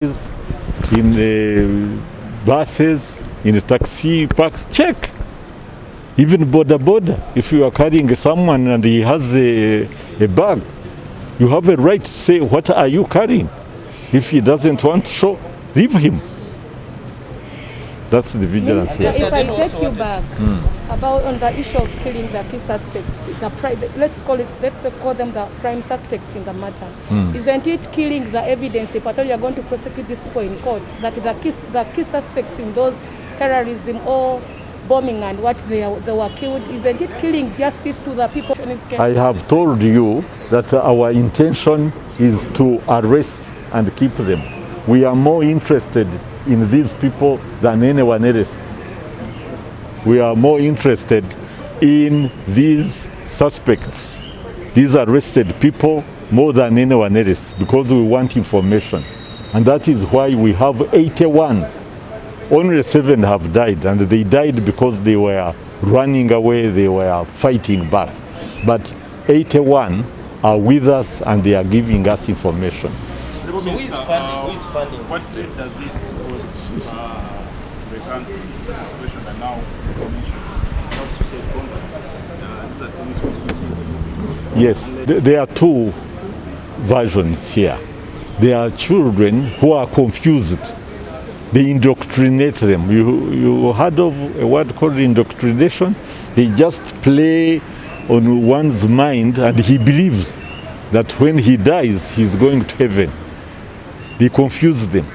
in buses, in taxi parks, check. Even border. If you are carrying someone and he has a bag, you have a right to say, what are you carrying? If he doesn't want to show, leave him. That's the vigilance here. If I take you back about on the issue of killing the key suspects, let's call them the prime suspect in the matter. Isn't it killing the evidence if at all you are going to prosecute these people in court that the key suspects in those terrorism or bombing and what they were killed, isn't it killing justice to the people? I have told you that our intention is to arrest and keep them. We are more interested in these people than anyone else. We are more interested in these suspects, these arrested people, more than anyone else, because we want information. And that is why we have 81. Only 7 have died, and they died because they were running away, they were fighting back. But 81 are with us and they are giving us information. So who is funding? What threat does it pose to the country in the situation that now you mentioned? How to say Ugandans? These are things which we see in the movies. Yes, there are 2 versions here. There are children who are confused. They indoctrinate them. You heard of a word called indoctrination? They just play on one's mind and he believes that when he dies, he's going to heaven. They confuse them.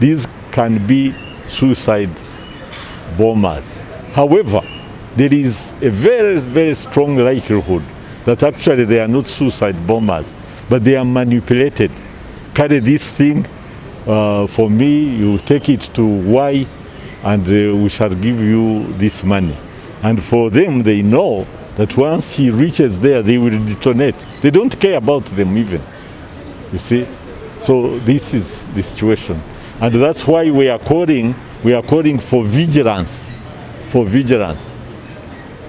These can be suicide bombers. However, there is a very, very strong likelihood that actually they are not suicide bombers, but they are manipulated. Carry this thing, for me, you take it to Y, and we shall give you this money. And for them, they know that once he reaches there, they will detonate. They don't care about them even, you see. So this is the situation. And that's why we are calling for vigilance,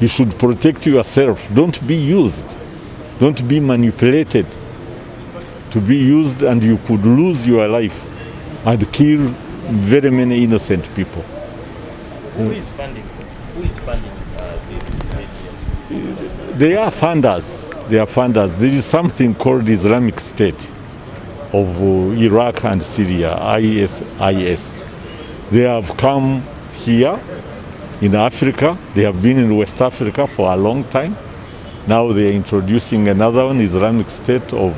You should protect yourself. Don't be used. Don't be manipulated to be used, and you could lose your life and kill very many innocent people. Who is funding this? They are funders. There is something called Islamic State of Iraq and Syria, IS. They have come here in Africa. They have been in West Africa for a long time. Now they are introducing another one, Islamic State of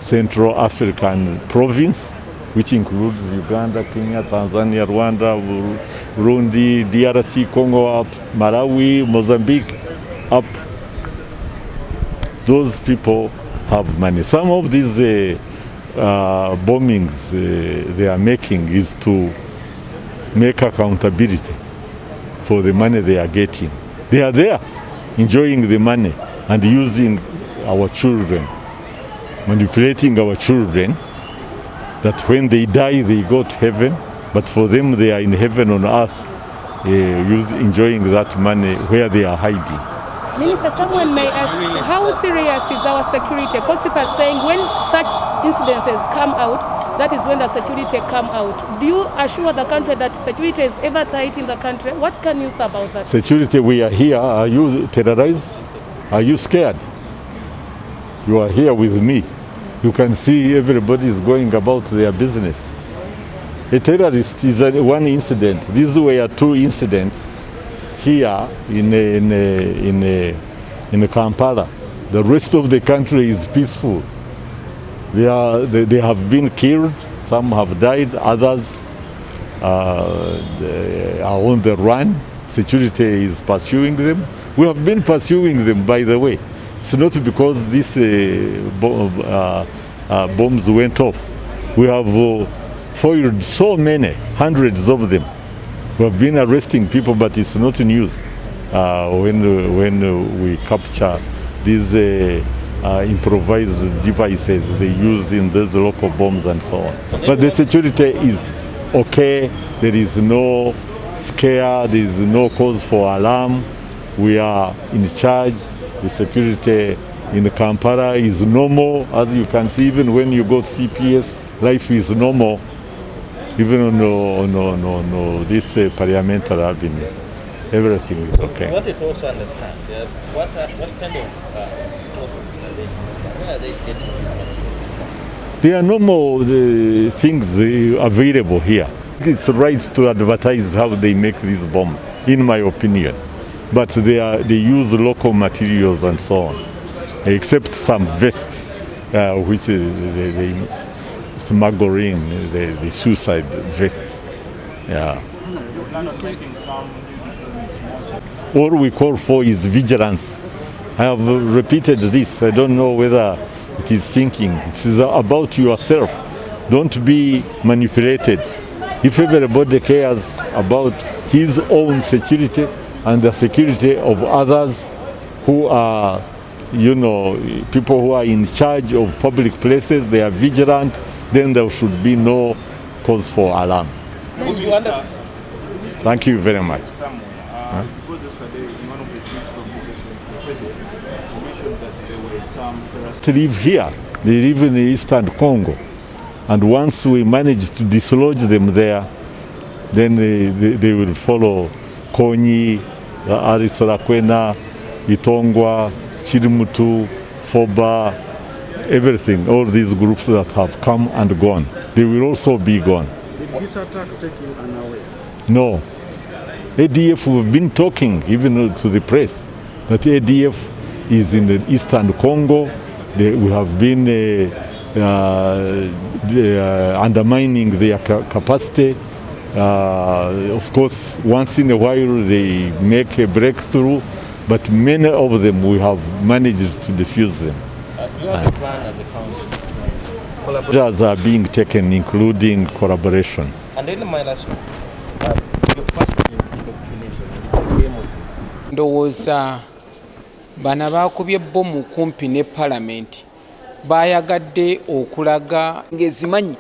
Central African province, which includes Uganda, Kenya, Tanzania, Rwanda, Burundi, DRC, Congo, up, Malawi, Mozambique, up. Those people have money. Some of these bombings they are making is to make accountability for the money they are getting. They are there enjoying the money and using our children, manipulating our children, that when they die they go to heaven, but for them they are in heaven on earth, enjoying that money where they are hiding. Minister, someone may ask, how serious is our security? Because people are saying when such incidences come out, that is when the security come out. Do you assure the country that security is ever tight in the country? What can you say about that? Security, we are here. Are you terrorized? Are you scared? You are here with me. You can see everybody is going about their business. A terrorist is one incident. These were 2 incidents here in Kampala. The rest of the country is peaceful. They have been killed, some have died, others they are on the run. Security is pursuing them. We have been pursuing them, by the way. It's not because these bombs went off. We have foiled so many, hundreds of them. We have been arresting people, but it's not news when we capture these improvised devices they use in those local bombs and so on. But the security is okay. There is no scare. There is no cause for alarm. We are in charge. The security in Kampala is normal. As you can see, even when you go to CPS, life is normal. even on this parliamentary avenue. Everything is okay. I wanted to also understand what kind of explosives are they using? Where are they getting these materials from? There are no more things available here. It's right to advertise how they make these bombs, in my opinion. But they use local materials and so on, except some vests, which they smuggle in, the suicide vests. Yeah. Taking some new deployments more. All we call for is vigilance. I have repeated this. I don't know whether it is thinking. It is about yourself. Don't be manipulated. If everybody cares about his own security and the security of others who are, people who are in charge of public places, they are vigilant, then there should be no cause for alarm. You understand? Thank you very much. Because yesterday, in one of the tweets from His Excellency, the President mentioned that there were some terrorists. They live here. They live in Eastern Congo. And once we manage to dislodge them there, then they will follow Konyi, Arisarakwena, Itongwa, Chirimutu, Foba, everything, all these groups that have come and gone. They will also be gone. Did this attack take you unaware? No. ADF, we've been talking even to the press that ADF is in the Eastern Congo. We have been undermining their capacity. Of course, once in a while they make a breakthrough, but many of them we have managed to defuse them. You have a plan as a country. Measures are being taken, including collaboration. And then my last one. Your first indoctrination. It's a game of ndowooza bano baakubye bbomu kumpi ne palamenti baayagadde okulaga ng'ezimanyi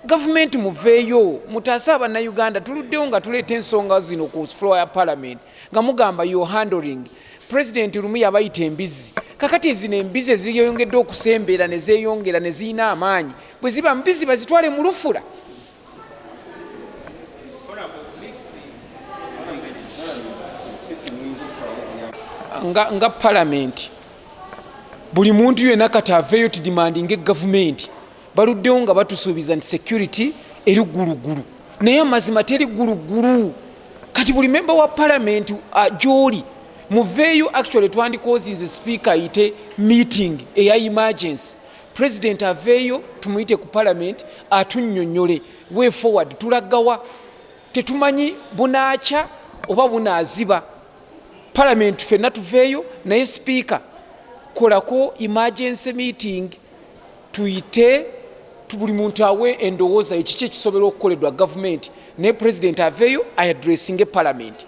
gavumenti muveeyo mutaase abannayuganda tuluddewo nga tuleeta ensonga zino ku floor ya palamenti nga mugamba yo handling pulezidenti lumu yabayita embizi kakati ezino embizi eziyongedde okusembeera ne zeeyongera ne ziyina amaanyi bwe ziba mbizi bazitwale mu lufula. nga palamenti buli muntu yenna kati aveeyo tudimandinga egavumenti baluddewo nga batusuubiza nti security eri gulugulu naye amazima teri gulugulu kati buli memba wa palamenti gy'oli muveeyo actually twandikozinze speaker ayite meeting eya emergency president aveeyo tumuyite ku palamenti atunnyonnyole way forward tulagawa tetumanyi bunaakya oba bunaaziba Parliament fenna tuveeyo naye speaker kolako emergency meeting tuyite buli muntu awe endowooza ekiki ekisobola okukoleddwa government ne president aveeyo addressing parliament.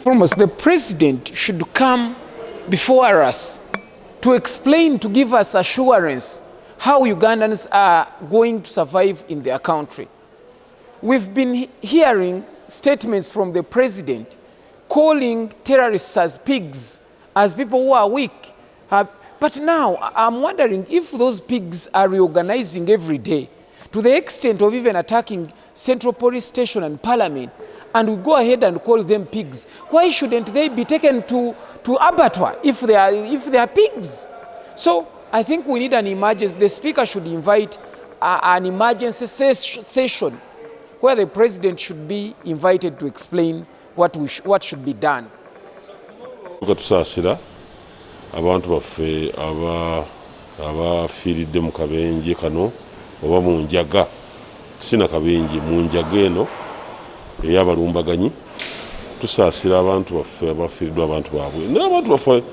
Almost the president should come before us to explain, to give us assurance how Ugandans are going to survive in their country. We've been hearing statements from the president calling terrorists as pigs, as people who are weak. But now I'm wondering if those pigs are reorganizing every day to the extent of even attacking Central Police Station and Parliament, and we go ahead and call them pigs. Why shouldn't they be taken to abattoir if they are pigs? So I think we need an emergency. The speaker should invite an emergency session where the president should be invited to explain what should be done. Tusaasira abantu baffe abafiiridde mu kabenje kano oba mu njaga sina kabenje mu njaga eno ey'abalumbaganyi tusaasira abantu baffe abafiiriddwa abantu baabwe n'abantu baffe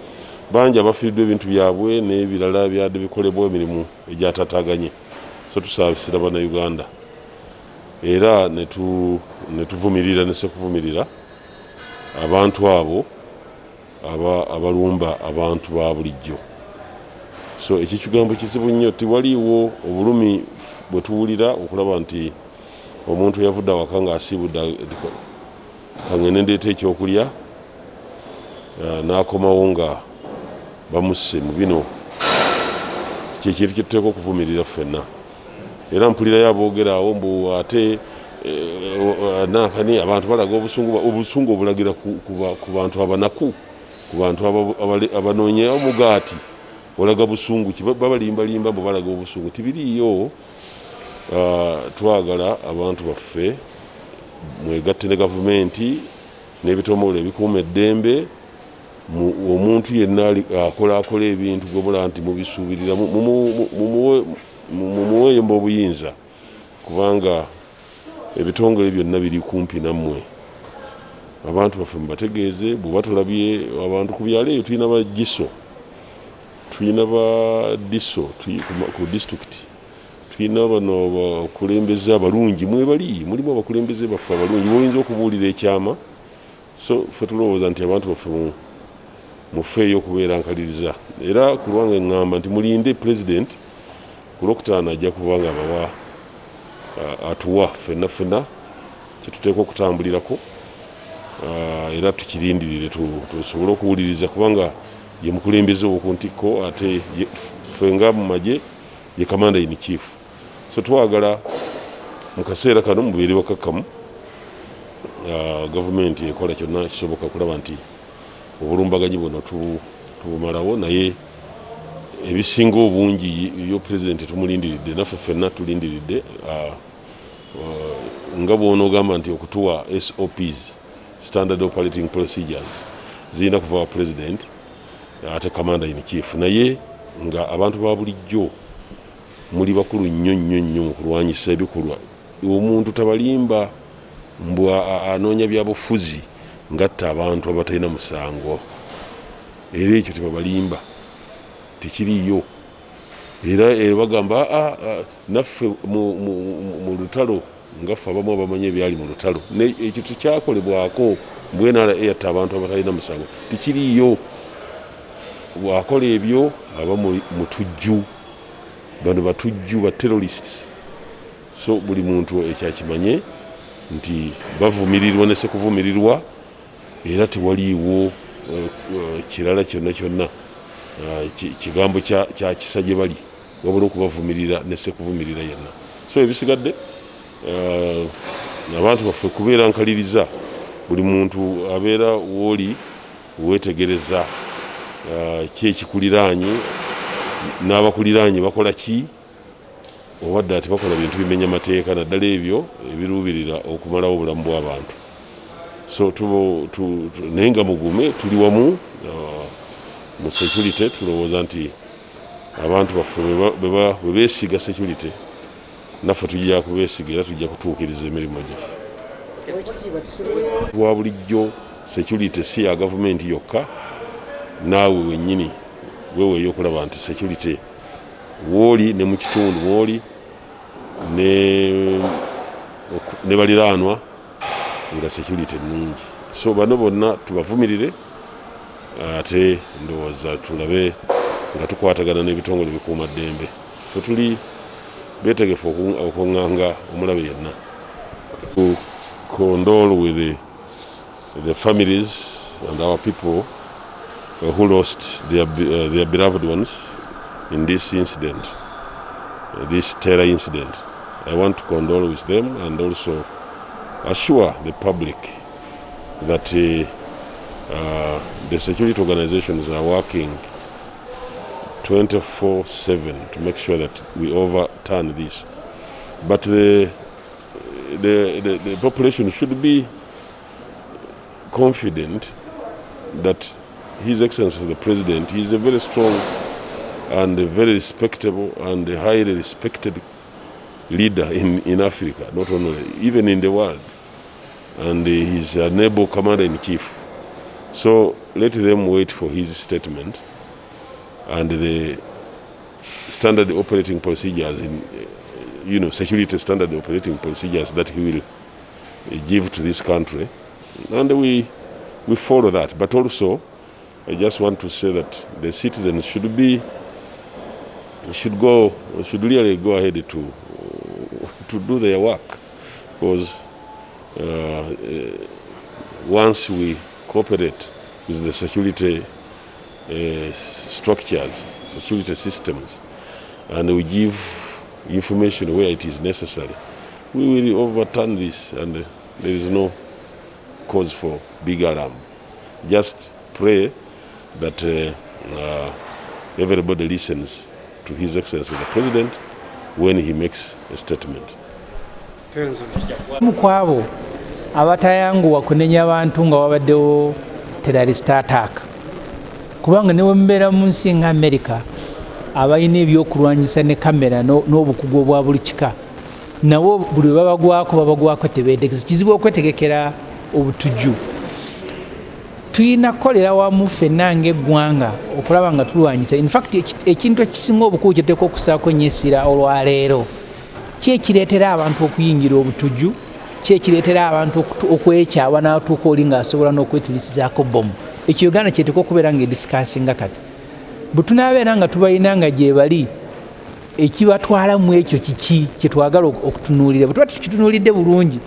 bangi abafiiriddwa ebintu byabwe n'ebirala byadde bikolebwa emirimu egyataataaganye so tusaasira bannayuganda era ne tuvumirira ne sekuvumirira abantu abo abalumba abantu ba bulijjo. So ekikigambo kizibu nnyo tiwaliiwo obulumi bwe tuwulira okulaba nti omuntu yavudde awaka ng'asiibudde kangende ndeeta ekyokulya n'akomawo nga bamusse mu bino kyekintu kye tuteeka okuvumirira ffenna era mpulirayo aboogerawo mbu ate nakani abantu balaga obusungu obulagira ku bantu abanaku, ku bantu abanoonya omugaati olaga busungu babalimbalimba mbu balaga obusungu. Tibiriiyo. Twagala abantu baffe mwegatte ne gavumenti n'ebitongole ebikuuma eddembe. Omuntu yenna akola ebintu gobula nti mubisuubirira mumuweeyemba obuyinza, kubanga ebitongole byonna biri kumpi nammwe. Abantu baffe mubategeeze, bw'oba tulabye abantu ku byalo eyo tulina bagiso, tulina ba diso ku disitulikiti, tulina bano abakulembeze abalungi mwebali, mulimu abakulembeze baffe abalungi boyinza okubuulira ekyama. So ffe tulowooza nti abantu baffe mufeeyo okubeera nkaliriza, era ku lwange ŋŋamba nti mulinde pulezidenti ku Lwokutaano ajja kuba nga bawa atuwa ffenna kyetuteeka okutambulirako, era tukirindirire tusobole okuwuliriza, kubanga ye mukulembeze ku ntikko, ate ffe nga mu magye ye commander in chief. So twagala mu kaseera kano mubeere bakakkamu, gavumenti ekola kyonna kisoboka kulaba nti obulumbaganyi buno tubumalawo, naye ebisinga obungi yo pulezidenti tumulindiridde, naffe ffenna tulindiridde, nga bw'onoogamba nti okutuwa SOPs, standard operating procedures, zirina kuva wa pulezidenti ate commander in chief, naye nga abantu ba bulijjo muli bakulu nnyo mu kulwanyisa ebikolwa. Omuntu tabalimba mbu anoonya byabufuzi ngatta abantu abatalina musango, era ekyo tebabalimba, tekiriiyo. Era bagamba naffe mu lutalo ngaffe abamu abamanyi ebyali mu lutalo, ekyo tekyakolebwako mbwenala eyatta abantu abatalina musango, tekiriiyo. Bwakola ebyo aba mutujju, bano batujju ba terrorists. So buli muntu ekyakimanye nti bavumirirwa ne sekuvumirirwa, era tewaliiwo kirala kyonna kigambo kya kisa gye bali, wabula okubavumirira ne sekuvumirira yenna. So ebisigadde abantu baffe kubeera nkaliriza, buli muntu abeera w'oli weetegereza ki ekikuliraanye, n'abakuliraanye bakola ki, obadde ati bakola bintu bimenya mateeka, naddala ebyo ebiruubirira okumalawo obulamu bw'abantu. So naye nga mugume tuli wamu mu security, tulowooza nti abantu baffe bwe beesiga security, naffe tujja kubeesiga era tujja kutuukiriza emirimu gyaffe. Wa bulijjo security si ya gavumenti yokka, naawe wennyini weeweeyo okulaba nti security w'oli ne mu kitundu mw'oli ne baliraanwa nga security nnungi. So bano bonna tubavumirire, ate ndowooza tulabe nga tukwatagana n'ebitongole bikuuma ddembe. Ffe tuli beetegefu okuŋŋanga omulabe yenna. To condole with the families and our people who lost their beloved ones in this incident, this terror incident. I want to condole with them and also assure the public that the security organizations are working 24/7 to make sure that we overturn this. But the population should be confident that His Excellency the President is a very strong and a very respectable and a highly respected leader in Africa, not only, even in the world. And he's an able commander-in-chief. So let them wait for his statement and the standard operating procedures, security standard operating procedures that he will give to this country. And we follow that. But also, I just want to say that the citizens should really go ahead to do their work, because once we cooperate with the security structures, security systems, and we give information where it is necessary. We will overturn this, and there is no cause for big alarm. Just pray that everybody listens to His Excellency the President when he makes a statement. Mukwabo abatayanguwa kunenya abantu nga wabaddewo terrorist attack kubanga ne wembeera mu nsi nga America abalina ebyokulwanyisa ne kamera n'obukugu obwa buli kika nawo buli babagwako tebeetegese kizibu okwetegekera obutujju tuyina kukolera wamu ffenna ng'eggwanga okulaba nga tulwanyisa. In fact ekintu ekisinga obukulu kyeteeka okusaako nnyo essira olwaleero ki ekireetera abantu okuyingira obutujju, ki ekireetera abantu okwekyawa n'atuuka oli ng'asobola n'okwetulisizaako bbomu. Ekyo Uganda kyeteeka okubeera ng'edisikasinga kati bwe tunaabeera nga tubalina nga gye bali ekibatwala mu ekyo kiki kye twagala okutunuulira. Bwe tuba tukitunuulidde bulungi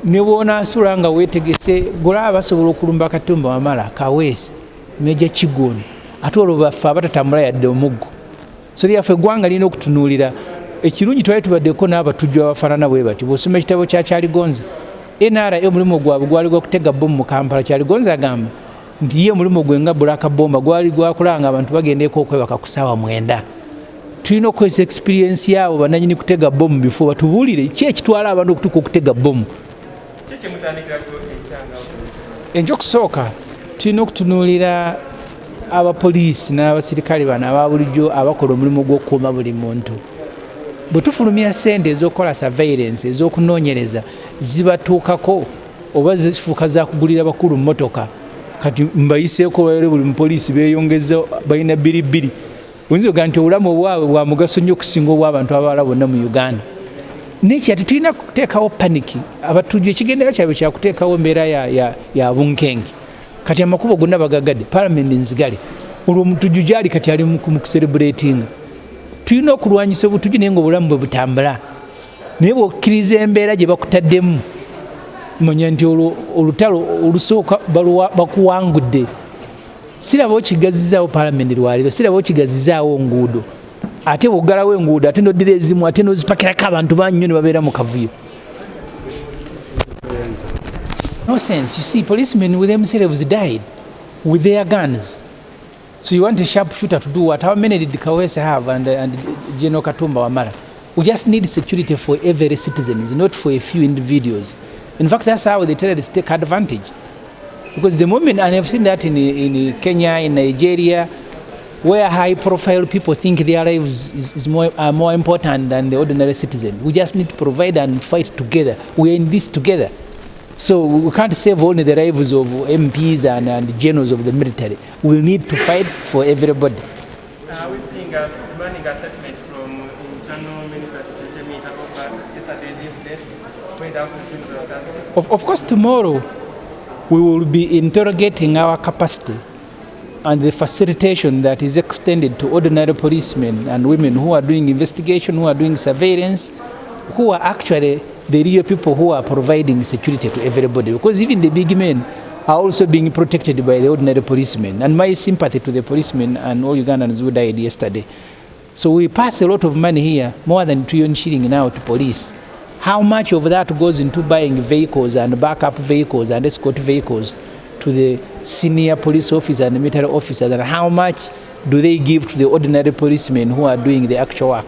ne bw'onaasula nga weetegese golaba basobola okulumba Katumba Wamala, Kaweesi, Meja Kigooni ate olwo baffe abatatambula yadde omuggo. So lyaffe eggwanga lirina okutunuulira ekirungi twali tubaddeko n'abatujju abafaanana bwe batyo. Bw'osoma ekitabo kya Kyaligonza NRA omulimu gwabwe gwali gw'okutega bbomu mu Kampala. Kyaligonza agamba nti ye omulimu gwe nga Bulaka Bomba gwali gwakulanga abantu bagendeko okwebaka ku ssaawa 9. Tulina okukozesa experience yaabo bannannyini kutega bbomu bifo batubuulire ki ekitwala abantu okutuuka okutega bbomu. Ekyokusooka tulina okutunuulira abapoliisi n'abasirikale bano aba bulijjo abakola omulimu gw'okukuuma buli muntu. Bwe tufulumya ssente ez'okukola surveillance ez'okunoonyereza zibatuukako oba zifuuka za kugulira bakulu mmotoka kati mbayiseeko bale buli mupoliisi beeyongeza balina bbiri. Oyinza okugaa nti obulamu obwabwe bwa mugaso nnyo okusinga obw'abantu abalala bonna mu Uganda. N'ekyati tulina kuteekawo paniki. Abatujju ekigendera kyabwe kya kuteekawo embeera ya bunkenge. Kati amakubo gonna bagagadde, palamenti nzigale. Olwo omutujju gyali kati ali mu kucelebratinga. Tulina okulwanyisa obutujju naye ng'obulamu bwe butambula. Naye bw'okkiriza embeera gye bakutaddemu manya nti olutalo olusooka bakuwangudde. Siraba okigazizaawo palamenti lwaleero, siraba okigazizaawo nguudo. Ate bw'oggalawo enguudo ate n'oddira ezimu ate n'ozipakirako abantu bangi nnyo ne babeera mu kavuyo. No sense. You see, policemen with themselves died with their guns. So you want a sharpshooter to do what? How many did Kaweesi have and General Katumba Wamala? We just need security for every citizen, not for a few individuals. In fact, that's how the terrorists take advantage. Because the moment, and I've seen that in Kenya, in Nigeria, where high-profile people think their lives are more important than the ordinary citizen. We just need to provide and fight together. We're in this together. So we can't save only the lives of MPs and generals of the military. We need to fight for everybody. Are we seeing demanding a settlement from internal ministers to meet over yesterday's incident? Of course, tomorrow we will be interrogating our capacity and the facilitation that is extended to ordinary policemen and women who are doing investigation, who are doing surveillance, who are actually the real people who are providing security to everybody. Because even the big men are also being protected by the ordinary policemen. And my sympathy to the policemen and all Ugandans who died yesterday. So we pass a lot of money here, more than 1 trillion shilling now to police. How much of that goes into buying vehicles and backup vehicles and escort vehicles to the senior police officers and military officers, and how much do they give to the ordinary policemen who are doing the actual work?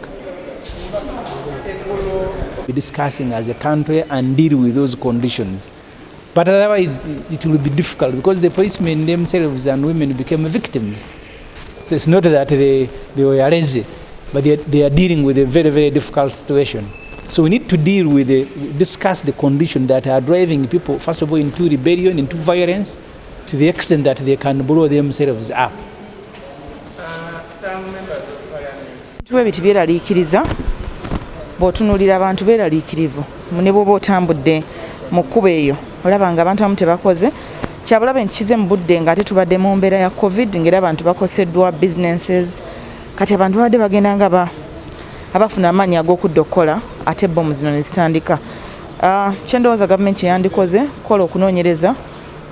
We're discussing as a country and deal with those conditions. But otherwise it will be difficult because the policemen themselves and women became victims. So it's not that they were lazy, but they are dealing with a very, very difficult situation. So we need to deal with discuss the conditions that are driving people, first of all, into rebellion, into violence, to the extent that they can blow themselves up. Some members of parliament. Tuwe biti byeraliikiriza bw'otunuulira abantu beeraliikirivu ne bw'oba otambudde mu kkubo eyo olaba nga abantu abamu tebakoze kyabulabe nkikize mu budde ng'ate tubadde mu mbeera ya covid ng'era abantu bakoseddwa businesses kati abantu babadde bagenda nga abafuna amaanyi ag'okudda okukola ate bbomu zino ne zitandika. Kyendowooza gavumenti kyeyandikoze kukola okunoonyereza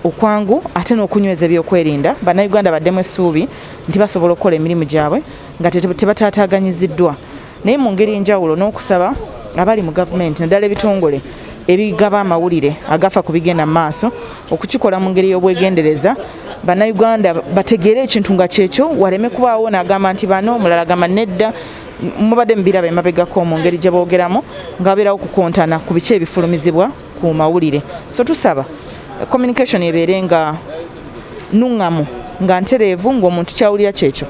okwangu ate n'okunyweza ebyokwerinda bannayuganda baddemu essuubi nti basobola okukola emirimu gyabwe nga tebatataganyiziddwa. naye mu ngeri enjawulo n'okusaba abali mu gavumenti naddala ebitongole ebigaba amawulire agafa ku bigenda mu maaso okukikola mu ngeri y'obwegendereza bannayuganda bategeere ekintu nga kyekyo waleme kubaawo n'agamba nti bano omulala agamba nedda mubadde mubiraba emabegako mu ngeri gye boogeramu nga babeerawo kukontana ku biki ebifulumizibwa ku mawulire. So tusaba communication ebeere nga nuŋŋamu nga ntereevu ng'omuntu kyawulira kyekyo.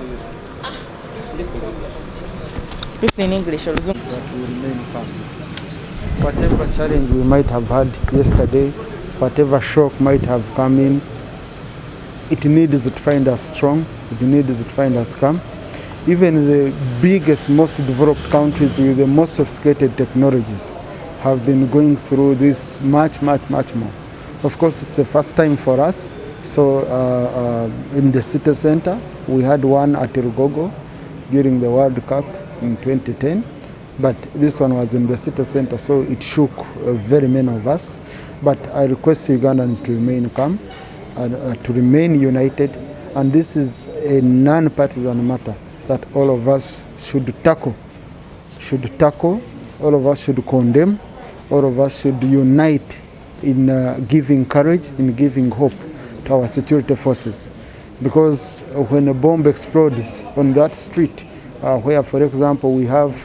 In English or whatever challenge we might have had yesterday, whatever shock might have come in, it needs to find us strong, it needs to find us calm. Even the biggest, most developed countries with the most sophisticated technologies have been going through this much more. Of course, it's the first time for us. So in the city center, we had one at Rugogo during the World Cup in 2010. But this one was in the city center, so it shook very many of us. But I request Ugandans to remain calm, to remain united, and this is a non-partisan matter that all of us should tackle. All of us should condemn, all of us should unite in giving courage, in giving hope to our security forces. Because when a bomb explodes on that street, where, for example, we have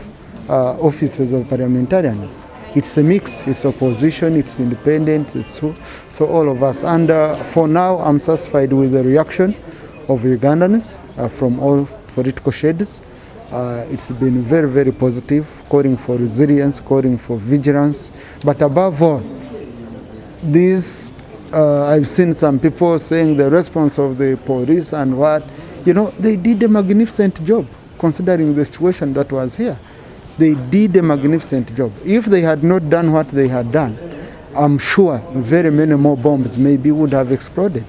offices of parliamentarians, it's a mix, it's opposition, it's independent, it's so all of us. And for now, I'm satisfied with the reaction of Ugandans from all political shades. It's been very positive, calling for resilience, calling for vigilance. But above all, this, I've seen some people saying the response of the police and what, they did a magnificent job considering the situation that was here. They did a magnificent job. If they had not done what they had done, I'm sure very many more bombs maybe would have exploded.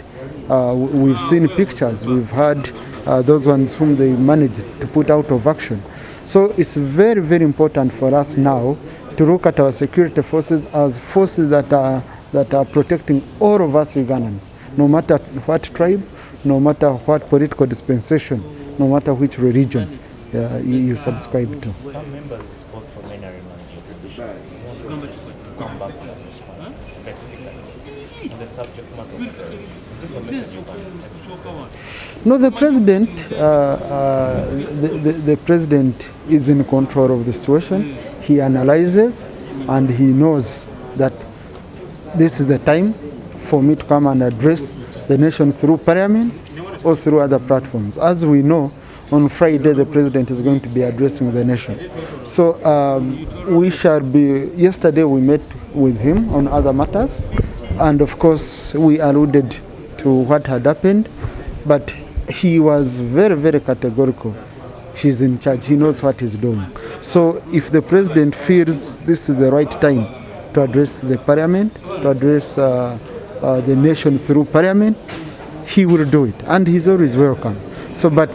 We've seen pictures, we've heard those ones whom they managed to put out of action. So it's very important for us now to look at our security forces as forces that are protecting all of us Ugandans, no matter what tribe, no matter what political dispensation, no matter which religion you subscribe to. Some members both from NRM and opposition want to come back on this one specifically on the subject matter. Is this a message you can take? No, the president, the president is in control of the situation. He analyzes and he knows that this is the time for me to come and address the nation through parliament or through other platforms. As we know, on Friday the president is going to be addressing the nation. So yesterday we met with him on other matters, and of course we alluded to what had happened, but he was very categorical. He's in charge, he knows what he's doing. So if the president feels this is the right time to address the parliament, to address the nation through parliament, he will do it, and he's always welcome. So, but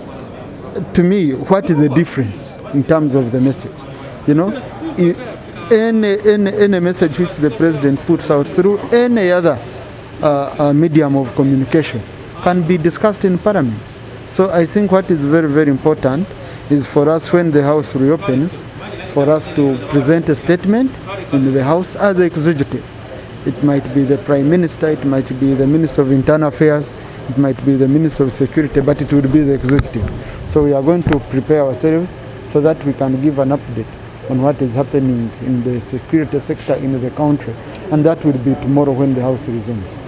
to me, what is the difference in terms of the message? Any message which the president puts out through any other medium of communication can be discussed in parliament. So I think what is very important is for us, when the house reopens, for us to present a statement in the house as the executive. It might be the prime minister, it might be the minister of internal affairs, it might be the minister of security, but it would be the executive. So we are going to prepare ourselves so that we can give an update on what is happening in the security sector in the country, and that will be tomorrow when the house resumes.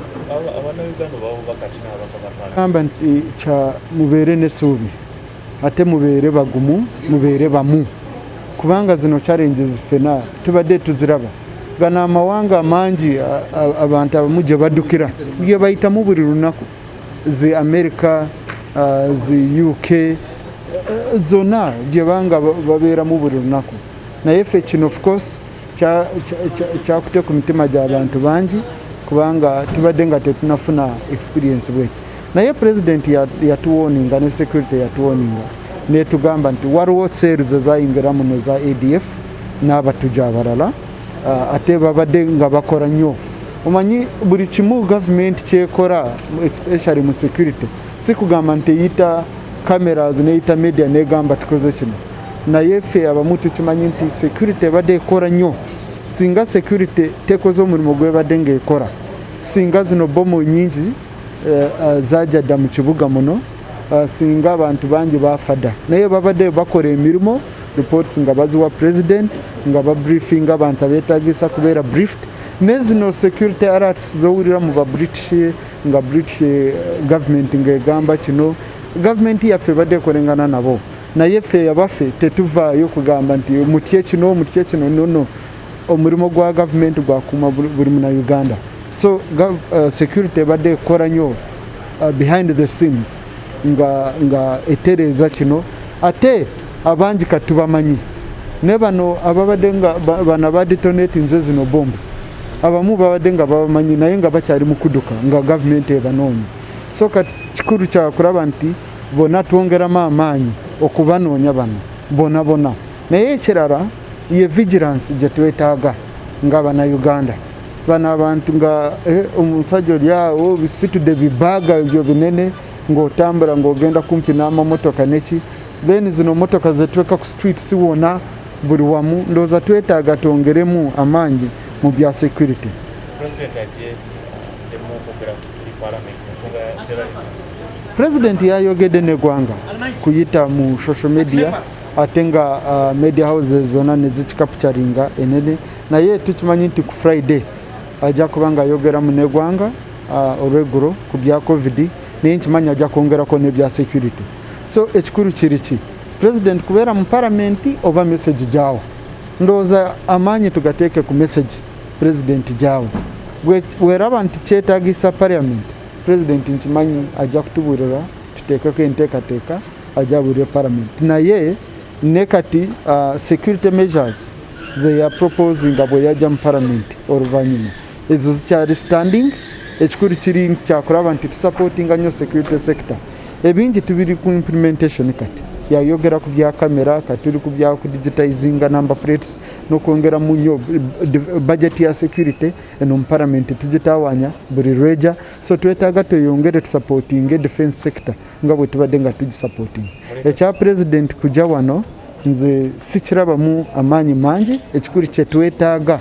Gamba nti kya mubeere n'essuubi ate mubeere bagumu mubeere bamu, kubanga zino challenges ffena tubadde tuziraba. Gano amawanga mangi abantu abamu gye baddukira bye bayitamu buli lunaku, zi America, zi UK, zonna gye banga babeeramu buli lunaku. Naye ffe kino of course kyakute ku mitima gy'abantu bangi, kubanga tubadde nga tetunafuna experience bwe. Naye president yatuwoninga ne security yatuwoninga netugamba nti waliwo sales ezayingira muno za ADF n'abatujja abalala, ate babadde nga bakola nnyo. Omanyi buli kimu government kyekola, especially mu security, si kugamba nti eyita cameras n'eyita media negamba tukoze kino. naye ffe abamu tukimanyi nti security ebadde ekora nnyo singa security tekoze omulimo gwebadde ng'ekora singa zino bbomu nyingi zajja dda mu kibuga muno singa abantu bangi baafadda naye babadde bakola emirimu reports nga baziwa president nga babriefinga abantu abeetagisa kubeera briefed ne zino security alerts zowulira mu British nga British government ng'egamba kino government yaffe badde ekolengana nabo naye ffe yabaffe tetuvaayo kugamba nti mutye kino nono omulimo gwa government gwakuuma buli muna Uganda so security badde ekora nnyo behind the scenes nga etereeza kino ate abangi katubamanyi ne bano ababadde nga bana badetonatinze zino bombs abamu babadde nga babamanyi naye nga bakyali mu kuduka nga government ebanoonyi so kati kikulu kyakulaba nti bonna twongeramu amaanyi okubanoonya bano bonna naye ekirala ye vigilance gye twetaaga nga bannayuganda bano abantu nga omusajja oli awo bisitudde bibaaga ebyo binene ng'otambula ng'ogenda kumpi n'amamotoka neki then zino motoka zetweka ku street siwona buli wamu ndowooza twetaaga twongeremu amaanyi mu bya security. President yayogedde n'eggwanga kuyita mu social media ate nga media houses zonna ne zikicapturinga enene naye tukimanyi nti ku Friday ajja kuba nga ayogeramu n'eggwanga olweggulo ku bya covid naye nkimanyi ajja kwongerako n'ebya security so ekikulu kiriki president kubeera mu paramenti oba message gyawo ndowooza amaanyi tugateeke ku message president gyawo bweraba nti kyetaagisa parliament president nkimanyi ajja kutubuulira tuteekeko enteekateeka ajja abuulire parliament naye ne kati security measures ze ya proposinga bwe yajja mu parliament oluvannyuma ezo zikyali standing ekikulu kiri kyakulaba nti tusupportinga nnyo security sector ebingi tubiri ku implementation kati yayogera ku bya kamera kati tuli ku bya digitizinga number plates n'okwongera mu nnyo budget ya security eno mu parliament tugitawanya buli reja so twetaaga tweyongere tusupportinge defense sector nga bwe tubadde nga tugisupporting ekya president kujja wano nze sikirabamu amaanyi mangi ekikulu kye twetaaga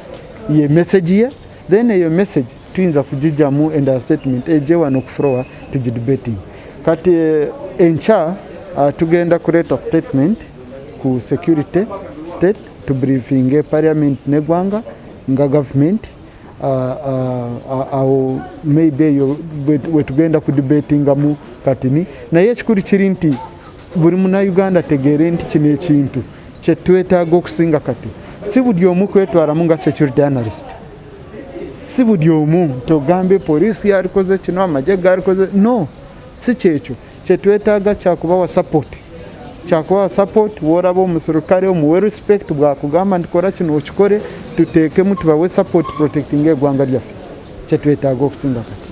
ye message ye then eyo message tuyinza kugijjamu enda statement ejje wano ku floor tugidebating kati enkya tugenda kuleeta statement ku security state to briefing parliament n'eggwanga nga government awo maybe eyo wetugenda kudebatingamu katini naye ekikulu kiri nti buli munnayuganda tegeere nti kino ekintu kyetwetaaga okusinga kati si buli omu kwetwalamu nga security analyst si buli omu togambe poliisi yalikoze kino amagye galikoze no si kyekyo kyetwetaaga kyakubawa support woraba omuserukale omuwe respect bwakugamba nti kola kino okikore tuteekemu tubawe support protecting eggwanga lyaffe kyetwetaaga okusinga kati